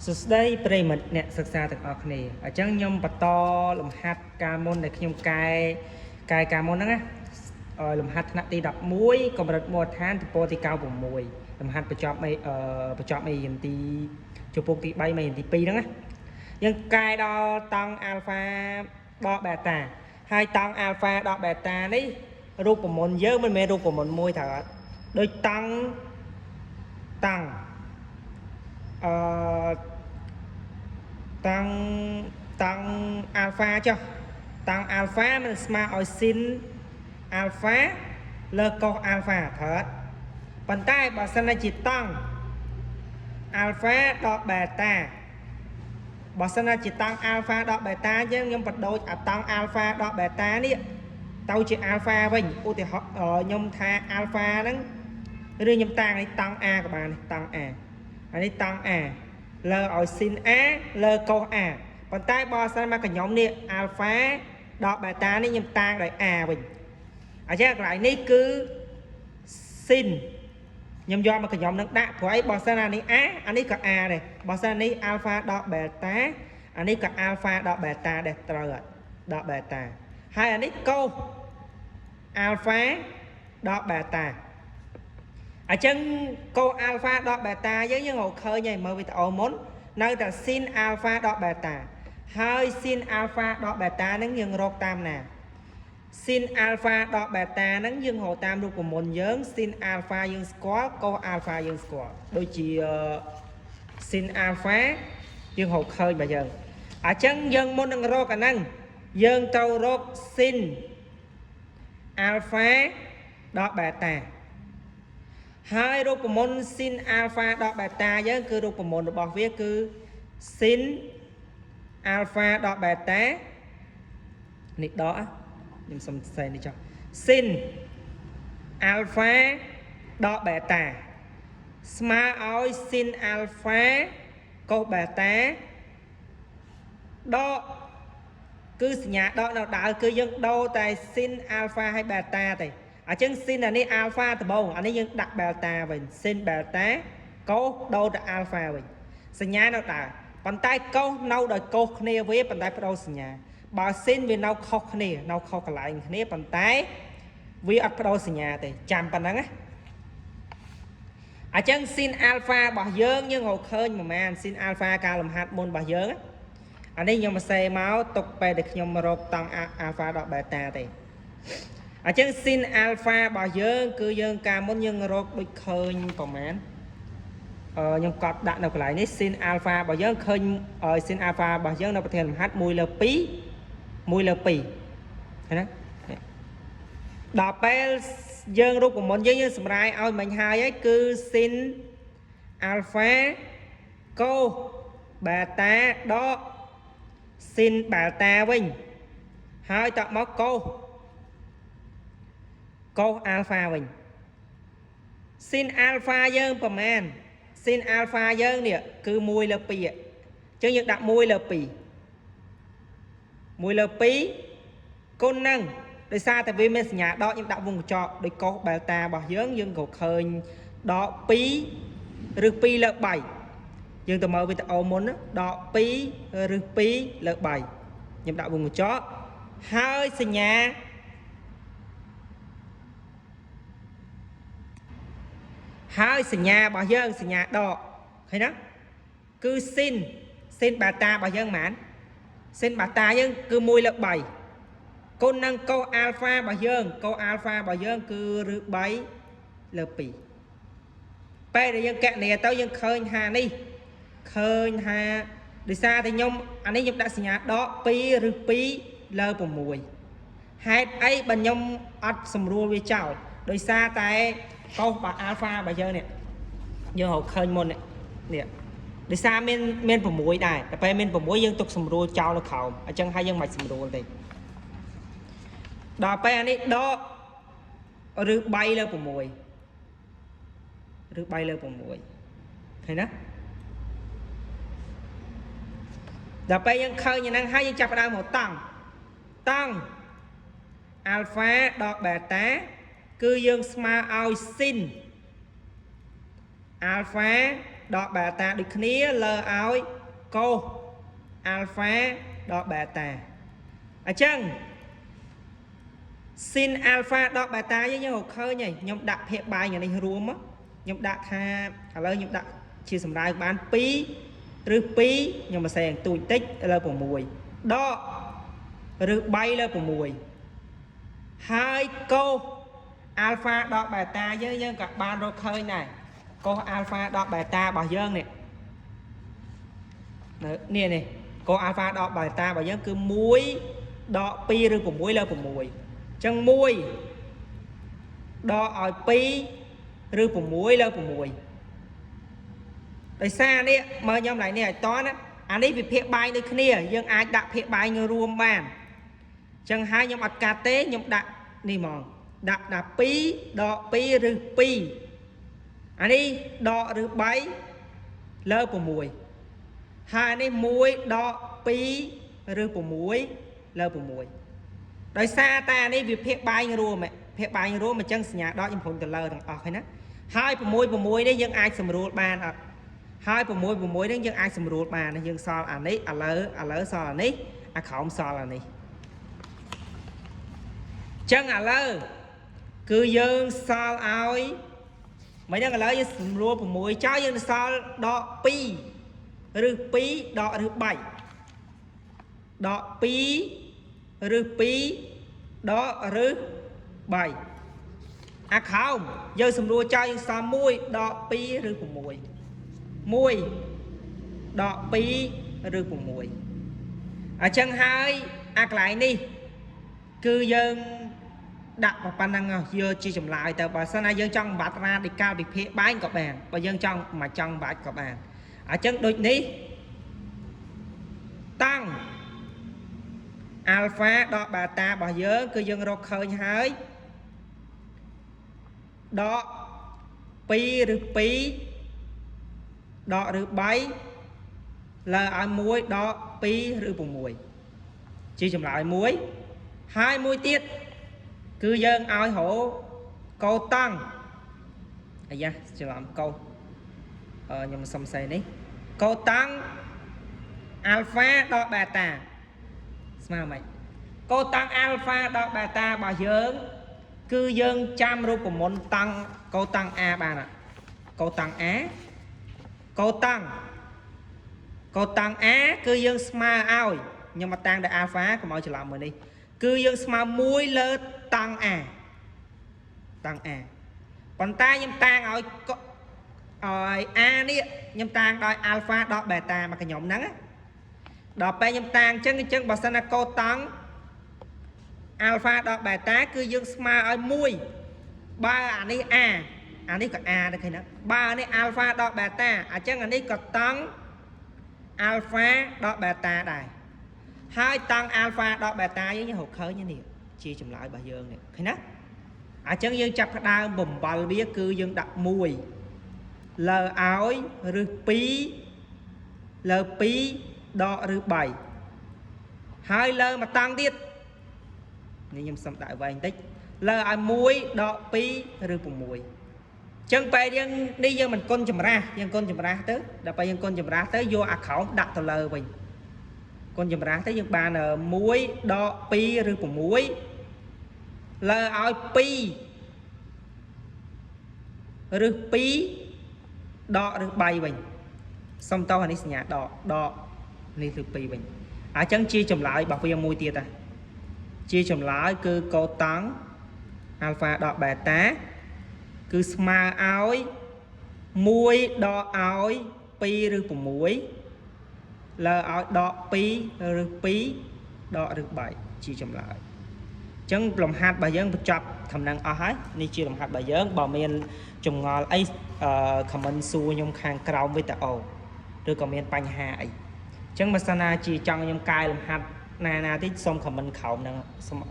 សួស្តីប្រិយមិត្តអ្នកសិក្សាទាំងអស់គ្នាអញ្ចឹងខ្ញុំបន្តលំហាត់ការមុនដែលខ្ញុំកែការមុនហ្នឹងណាលំហាត់ថ្នាក់ទី11កម្រិតមូលដ្ឋានទំព័រទី96លំហាត់បញ្ចប់មេរៀនទីជំពូកទី3មេរៀនទី2ហ្នឹងណាយើងកែដល់តង់អាល់ហ្វាដកបេតាហើយតង់អាល់ហ្វាដកបេតានេះរូបមន្តយើងមិនមែនរូបមន្តមួយត្រូវអត់ដូចតង់តាំងអាល់ហ្វាចុះតង់អាល់ហ្វាមិនស្មើឲ្យស៊ីនអាល់ហ្វាលើកុសអាល់ហ្វាត្រូវអត់ប៉ុន្តែបើសិនជាតង់អាល់ហ្វាដកបេតាបើសិនជាតង់អាល់ហ្វាដកបេតាខ្ញុំបដូរអាតង់អាល់ហ្វាដកបេតានេះទៅជាអាល់ហ្វាវិញឧទាហរណ៍ខ្ញុំថាអាល់ហ្វាហ្នឹងឬខ្ញុំតាំងនេះតង់ A ក៏បាននេះតង់ A អានេះតង់ A លើឲ្យស៊ីន A លើកុស A ប៉ុន្តែបើសិនមកខ្ញុំនេះអាល់ហ្វាដកបេតានេះខ្ញុំតាំងដោយ A វិញអញ្ចឹងកន្លែងនេះគឺស៊ីនខ្ញុំយកមកខ្ញុំនឹងដាក់ព្រោះអីបើសិនអានេះ A អានេះក៏ A ដែរបើសិននេះអាល់ហ្វាដកបេតាអានេះក៏អាល់ហ្វាដកបេតាដែរត្រូវអត់ដកបេតាហើយអានេះកុសអាល់ហ្វាដកបេតាអញ្ចឹងកុសអាល់ហ្វាដកបេតាយើងរកឃើញហើយមើលវីដេអូមុននៅតែស៊ីនអាល់ហ្វាដកបេតាហើយស៊ីនអាល់ហ្វាដកបេតាហ្នឹងយើងរកតាមណាស៊ីនអាល់ហ្វាដកបេតាហ្នឹងយើងរកតាមរូបមន្តយើងស៊ីនអាល់ហ្វាយើងស្គាល់កុសអាល់ហ្វាយើងស្គាល់ដូចជាស៊ីនអាល់ហ្វាយើងរកឃើញបើយើងអញ្ចឹងយើងមុននឹងរកអាហ្នឹងយើងត្រូវរកស៊ីនអាល់ហ្វាដកបេតាហើយរូបមន្តស៊ីនអាល់ហ្វាដកបេតាយើងគឺរូបមន្តរបស់វាគឺស៊ីនអាល់ហ្វាដកបេតានេះដកខ្ញុំសុំសរសេរនេះចុះស៊ីនអាល់ហ្វាដកបេតាស្មើឲ្យស៊ីនអាល់ហ្វាកុសបេតាដកគឺសញ្ញាដកនៅដើមគឺយើងដូរតែស៊ីនអាល់ហ្វាហើយបេតាទេអញ្ចឹងស៊ីនអានេះអាល់ហ្វាដំបូងអានេះយើងដាក់បេតាវិញស៊ីនបេតាកុសដូរទៅអាល់ហ្វាវិញសញ្ញានៅដើមប៉ុន្តែកុសនៅដោយកុសគ្នាវាប៉ុន្តែបដូរសញ្ញាបើស៊ីនវានៅខុសគ្នានៅខុសកន្លែងគ្នាប៉ុន្តែវាអត់បដូរសញ្ញាទេចាំប៉ុណ្ណឹងណាអញ្ចឹងស៊ីនអាល់ហ្វារបស់យើងរកឃើញប្រហែលស៊ីនអាល់ហ្វាការលំហាត់មុនរបស់យើងអានេះខ្ញុំសរសេរមកទុកពេលដែលខ្ញុំរកតង់អាល់ហ្វាដកបេតាទេអញ្ចឹងស៊ីនអាល់ហ្វារបស់យើងគឺយើងការមុនយើងរកដូចឃើញប្រហែលខ្ញុំកត់ដាក់នៅកន្លែងនេះស៊ីនអាល់ហ្វារបស់យើងឃើញស៊ីនអាល់ហ្វារបស់យើងនៅប្រធានលំហាត់1 លើ 2ឃើញណាដល់ពេលយើងរូបមន្តយើងសម្រាយឲ្យមិញហើយគឺស៊ីនអាល់ហ្វាកុសបេតាដកស៊ីនបេតាវិញហើយតមកកុសអាល់ហ្វាវិញស៊ីនអាល់ហ្វាយើងប្រមាណស៊ីនអាល់ហ្វាយើងនេះគឺ1 លើ 2អញ្ចឹងយើងដាក់1 លើ 2គុណនឹងដោយសារតែវាមានសញ្ញាដកខ្ញុំដាក់វងកញ្ចក់ដោយកុសបេតារបស់យើងក៏ឃើញដក2ឬ2 លើ 3យើងទៅមើលវីដេអូមុនដក2ឬ2 លើ 3ខ្ញុំដាក់វងកញ្ចក់ហើយសញ្ញារបស់យើងសញ្ញាដកឃើញណាគឺស៊ីនបេតារបស់យើងហ្មងស៊ីនបេតាយើងគឺ1 លើ 3គុណនឹងកុសអាល់ហ្វារបស់យើងគឺឬ3 លើ 2ពេលដែលយើងកណនីទៅយើងឃើញថានេះឃើញថាដោយសារតែខ្ញុំអានេះខ្ញុំដាក់សញ្ញាដក2 ឬ 2 លើ 6ហេតុអីបើខ្ញុំអត់សម្រួលវាចោលដោយសារតែកុសអាល់ហ្វារបស់យើងនេះយើងរកឃើញមុននេះដោយសារមាន6ដែរតែពេលមាន6យើងទុកសម្រួលចោលនៅក្រោមអញ្ចឹងហើយយើងមិនសម្រួលទេដល់ពេលអានេះដកឬ3 លើ 6ឃើញណាដល់ពេលយើងឃើញយ៉ាងហ្នឹងហើយយើងចាប់ផ្ដើមមកតង់អាល់ហ្វាដកបេតាគឺយើងស្មើឲ្យស៊ីនអាល់ហ្វា đọ beta được khía lơ áo cô alpha đọ beta ở chân sin alpha đọ beta với nhau khơi nhỉ nhóm đặt hệ bài nhà này rùm á nhóm đặt ha ở đây nhóm đặt chia sầm đai bán pí rư pí nhưng mà xem tụi tích lơ của mùi đọ rư bay lơ của mùi hai cô alpha đọ beta với nhau các bạn rồi khơi này cô alpha đọ beta bảo dương này nè này cô alpha đọ beta bảo dương cứ muối đọ pi rư của muối lơ của mùi chân muối đọ ở pi rư của muối lơ của mùi tại sao đi mơ nhóm lại nè toán á anh ấy việc phép bài nơi kia nhưng ai đặt phép bài như rùm bàn chân hai nhóm ắt cà tế nhóm đặt đi mòn đặt đặt pi đọ pi rư pi anh ấy đọ rư bay lơ của mùi hai anh ấy muối đọ pi rư của muối lơ của mùi tại sao ta anh ấy việc phép bài như rùm mẹ phép bài như rùm mà chân nhà đó nhưng không từ lơ thằng ở hay nè hai của muối đấy nhưng ai sầm rùm bàn ở hai của muối đấy nhưng ai sầm rùm bàn nhưng so anh ấy lỡ so anh ấy không so là này chân lỡ cứ dương so ơi mấy đứa lỡ với sầm rùm của muối cháu dương so đọ pi rư pi đọ rư bảy đọ pi rư pi đọ rư bảy không giờ sầm rùa cho dương so muối đọ pi rư của muối muối đọ pi rư của muối ở chân hai lại đi cứ dương đặt vào pan năng giờ chia chậm lại từ bà sau này dương trong bát ra đi cao đi phía bãi của bạn và dương trong mà trong bãi của bạn ở chân đôi ní tăng alpha đọ beta bảo nhớ cứ dương rô khơi hơi đọ pi rư pi đọ rư bay là ai muối đọ pi rư bùng muối chia chậm lại muối hai muối tiết cứ dân ai hổ câu tăng à da chờ làm câu nhưng mà xong xe đấy câu tăng alpha đọ beta sao mày câu tăng alpha đọ beta bảo dưỡng cứ dân trăm rô của môn tăng câu tăng a bạn ạ câu tăng á câu tăng á cứ dân sma ao nhưng mà tăng được alpha của mọi chờ làm rồi đi cứ dân sma muối lơ tăng a còn ta nhưng tăng ở a đi nhưng tăng đòi alpha đọ beta mà cái nhóm nắng á đọ pe nhưng tăng chân bảo sana câu tăng alpha đọ beta cứ dương sma ở muối ba anh ấy a anh ấy có a được hay nữa ba anh ấy alpha đọ beta à chân anh ấy có tăng alpha đọ beta này hai tăng alpha đọ beta với nhau hộp khởi như này chia chùm lại bà dương này thấy nè à chân dương chập đa bùm bal biết cứ dương đặt mùi lờ áo rư pi đọ rư bảy hai lơ mà tăng tiết nên nhầm xong đại vài tích lờ ai muối đọ pi rư bùm mùi chân bè dân đi dân mình con chùm ra tới đập bay dân con chùm ra tới vô khẩu đặt tờ lờ mình con chùm ra tới dân ba là muối đọ pi rư bùm muối lờ áo pi rư pi đọ rư bay mình xong tao này nhà đọ này rư pi mình à chẳng chia chùm lại bảo bây mùi tiệt à chia chùm lại cứ câu tăng alpha đọ beta cứ sma áo muối đọ áo pi rư của muối là áo đọ pi rư pi đọ rư bảy chia chùm lại chẳng lòng hạt bà dân chọc thầm năng ở hết ni chia lòng hạt bà dân bảo miền trồng ngò ấy comment su nhung khang cầu với tạo rồi comment bánh hà ấy chẳng mà sana chỉ trong nhung cài lòng hạt na tí xong comment khẩu năng xong